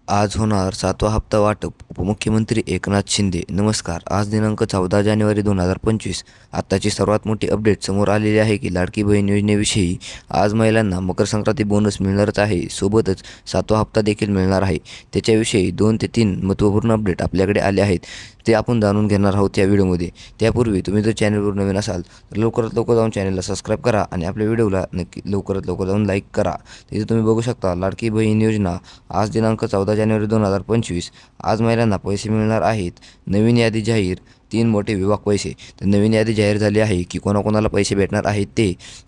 आज होणार 7वा हप्ता वाटप. उपमुख्यमंत्री एकनाथ शिंदे. नमस्कार. आज दिनांक 14 जानेवारी 2025. आत्ताची सर्वात मोठी अपडेट समोर आलेली आहे की लाडकी बहीण योजनेविषयी आज महिलांना मकर संक्रांती बोनस मिळणारच आहे. सोबतच 7वा हप्ता देखील मिळणार आहे. त्याच्याविषयी 2 ते 3 महत्त्वपूर्ण अपडेट आपल्याकडे आले आहेत. ते आपण जाणून घेणार आहोत या व्हिडिओमध्ये. त्यापूर्वी तुम्ही जर चॅनलवर नवीन असाल तर लवकरात लवकर जाऊन चॅनलला सबस्क्राईब करा आणि आपल्या व्हिडिओला नक्की लवकरात लवकर जाऊन लाईक करा. तिथे तुम्ही बघू शकता लाडकी बहीण योजना आज दिनांक 14 जानेवारी 2025. आज महिलांना पैसे मिळणार आहेत. नवीन यादी जाहीर. 3 मोठे विभाग पैसे. तर नवीन यादी जाहीर झाली आहे की कोणाकोणाला पैसे भेटणार आहेत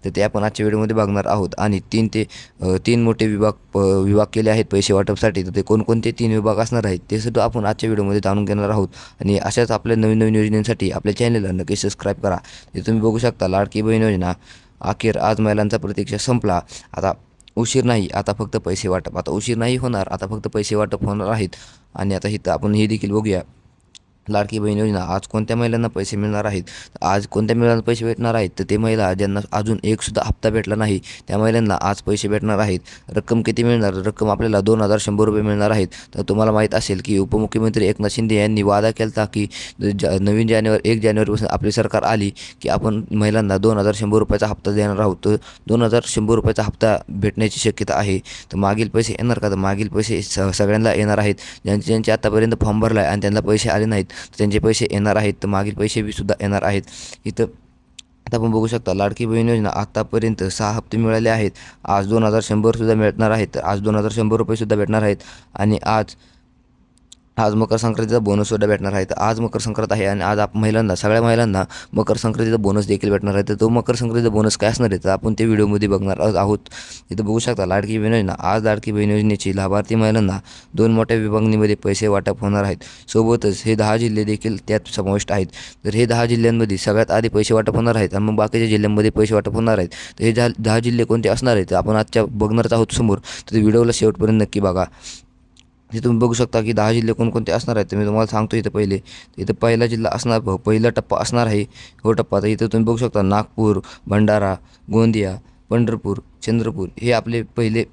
ते आपण आजच्या व्हिडिओमध्ये बघणार आहोत. आणि 3 मोठे विभाग केले आहेत पैसे वाटपसाठी. तर ते कोणकोणते 3 विभाग असणार आहेत ते सुद्धा आपण आजच्या व्हिडिओमध्ये जाणून घेणार आहोत. आणि अशाच आपल्या नवीन नवीन योजनांसाठी आपल्या चॅनलला नक्की सबस्क्राईब करा. ते तुम्ही बघू शकता लाडकी बहीण योजना अखेर आज महिलांचा प्रतीक्षा संपला. आता उशीर नाही, आता फक्त पैसे वाटप. आता उशीर नाही होणार, आता फक्त पैसे वाटप होणार आहेत. आणि आता इथं आपण हे देखील बघूया लाडकी बहीण योजना आज कोणत्या महिलांना पैसे मिळणार आहेत. आज कोणत्या महिलांना पैसे भेटणार आहेत तर ते महिला ज्यांना अजून एकसुद्धा हप्ता भेटला नाही त्या महिलांना आज पैसे भेटणार आहेत. रक्कम किती मिळणार? रक्कम आपल्याला 2100 रुपये मिळणार आहेत. तर तुम्हाला माहीत असेल की उपमुख्यमंत्री एकनाथ शिंदे यांनी वादा केला होता की 1 जानेवारीपासून आपली सरकार आली की आपण महिलांना 2100 रुपयाचा हप्ता देणार आहोत. तर 2100 रुपयाचा हप्ता भेटण्याची शक्यता आहे. तर मागील पैसे येणार का? तर मागील पैसे सगळ्यांना येणार आहेत. ज्यांचे आतापर्यंत फॉर्म भरला आहे आणि त्यांना पैसे आले नाहीत त्यांचे पैसे येणार आहेत. तर मागील पैसे बी सुद्धा येणार आहेत. इथं आता आपण बघू शकता लाडकी बहीण योजना आतापर्यंत 6 हप्ते मिळाले आहेत. आज 2100 सुद्धा मिळणार आहेत. तर आज 2100 रुपये सुद्धा भेटणार आहेत. आणि आज मकर संक्रांतीचा बोनससुद्धा भेटणार आहे. तर आज मकर संक्रांत आहे आणि आज सगळ्या महिलांना मकर संक्रांतीचा बोनस देखील भेटणार आहे. तर तो मकर संक्रांतीचा बोनस काय असणार आहे तर आपण ते व्हिडिओमध्ये बघणार आहोत. इथं बघू शकता लाडकी बहीण योजना आज लाडकी बहीण योजनेची लाभार्थी महिलांना 2 मोठ्या विभागणीमध्ये पैसे वाटप होणार आहेत. सोबतच हे 10 जिल्हे देखील त्यात समाविष्ट आहेत. तर हे 10 जिल्ह्यांमध्ये सगळ्यात आधी पैसे वाटप होणार आहेत आणि मग बाकीच्या जिल्ह्यांमध्ये पैसे वाटप होणार आहेत. तर हे 10 जिल्हे कोणते असणार आहेत तर आपण आजच्या बघणारच आहोत समोर. तर व्हिडिओला शेवटपर्यंत नक्की बघा. हे तुम्ही बघू शकता की 10 जिल्हे कोणकोणते असणार आहेत. तर मी तुम्हाला सांगतो इथं पहिला जिल्हा असणार, पहिला टप्पा असणार आहे हो टप्पा. तर इथं तुम्ही बघू शकता नागपूर, भंडारा, गोंदिया, पंढरपूर, चंद्रपूर हे आपले पहिले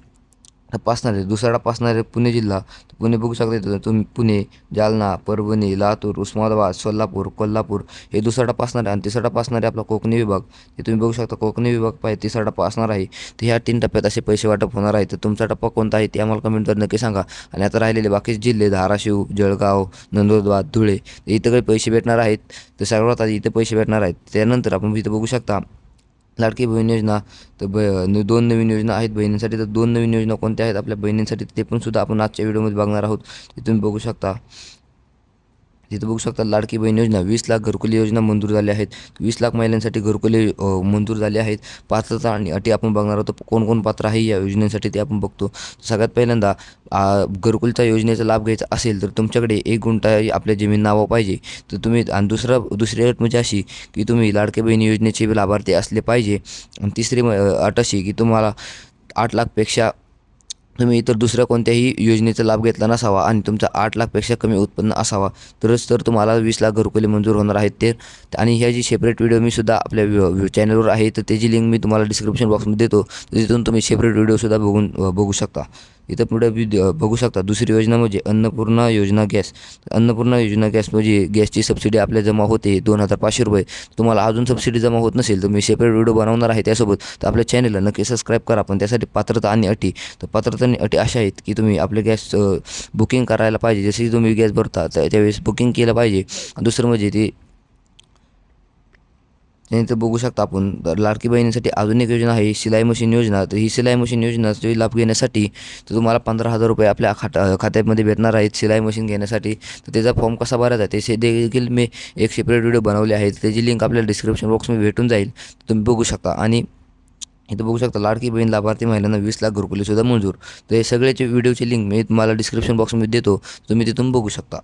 टप्पा असणार आहे. दुसरा टप्पा असणार आहे पुणे जिल्हा. तर पुणे बघू शकता इथं तुम्ही पुणे, जालना, परभणी, लातूर, उस्मानाबाद, सोलापूर, कोल्हापूर हे दुसरा टप्पा असणार आहे. आणि तिसरा टप्पा असणार आहे आपला कोकणी विभाग. हे तुम्ही बघू शकता कोकणी विभाग पाहिजे तिसरा टप्पा असणार आहे. तर ह्या 3 टप्प्यात असे पैसे वाटप होणार आहे. तर तुमचा टप्पा कोणता आहे ते आम्हाला कमेंटवर नक्की सांगा. आणि आता राहिलेले बाकीचे जिल्हे धाराशिव, जळगाव, नंदुरबार, धुळे इथं काही पैसे भेटणार आहेत. तर सर्वात आधी इथं पैसे भेटणार आहेत. त्यानंतर आपण इथं बघू शकता लाडकी बहीण योजना. तर 2 नवीन योजना आहेत बहिणींसाठी. तर 2 नवीन योजना कोणत्या आहेत आपल्या बहिणींसाठी ते पण सुद्धा आपण आजच्या व्हिडिओमध्ये बघणार आहोत. ते तुम्ही बघू शकता. तिथं बघू शकता लाडकी बहीण योजना 20 लाख घरकुली योजना मंजूर झाल्या आहेत. 20 लाख महिलांसाठी घरकुली मंजूर झाले आहेत. पात्रता आणि अटी आपण बघणार आहोत. कोण पात्र आहे या योजनेसाठी ते आपण बघतो. सगळ्यात पहिल्यांदा घरकुलच्या योजनेचा लाभ घ्यायचा असेल तर तुमच्याकडे 1 गुंठा आपल्या जमीन नावावर पाहिजे. तर तुम्ही आणि दुसरी अट म्हणजे अशी की तुम्ही लाडकी बहीण योजनेचे लाभार्थी असले पाहिजे. आणि तिसरी अट अशी की तुम्हाला 8 लाखपेक्षा तुम्ही इतर दुसऱ्या कोणत्याही योजनेचा लाभ घेतला नसावा आणि तुमचा 8 लाखपेक्षा कमी उत्पन्न असावा तर तुम्हाला 20 लाख घरकुली मंजूर होणार आहेत. ते आणि ह्याची सेपरेट व्हिडिओ मी सुद्धा आपल्या चॅनलवर आहे. तर त्याची लिंक मी तुम्हाला डिस्क्रिप्शन बॉक्समध्ये देतो. तिथून तुम्ही सेपरेट व्हिडिओसुद्धा बघू शकता. इथं पुढे बघू शकता दुसरी योजना म्हणजे अन्नपूर्णा योजना गॅस. अन्नपूर्णा योजना गॅस म्हणजे गॅसची सबसिडी आपल्या जमा होते 2500 रुपये. तुम्हाला अजून सबसिडी जमा होत नसेल तर मी सेपरेट व्हिडिओ बनवणार आहे त्यासोबत. तर आपल्या चॅनलला नक्की सबस्क्राईब करा. पण त्यासाठी पात्रता आणि अटी. तर पात्रता आणि अटी अशा आहेत की तुम्ही आपले गॅस बुकिंग करायला पाहिजे. जसे तुम्ही गॅस भरता त्यावेळेस बुकिंग केलं पाहिजे. दुसरं म्हणजे ते त्यानंतर बघू शकता आपण लाडकी बहिणीसाठी अजून एक योजना आहे शिलाई मशीन योजना. तर ही शिलाई मशीन योजनाचा लाभ घेण्यासाठी तर तुम्हाला 15,000 रुपये आपल्या खात्यामध्ये भेटणार आहेत शिलाई मशीन घेण्यासाठी. तर त्याचा फॉर्म कसा भरायचा ते देखील मी एक सेपरेट व्हिडिओ बनवले आहे. त्याची लिंक आपल्याला डिस्क्रिप्शन बॉक्समध्ये भेटून जाईल. तुम्ही बघू शकता. आणि इथं बघू शकता लाडकी बहीण लाभार्थी महिलांना 20 लाख घरकुलीसुद्धा मंजूर. तर हे सगळ्याचे व्हिडिओची लिंक मी तुम्हाला डिस्क्रिप्शन बॉक्समध्ये देतो. तुम्ही तिथून बघू शकता.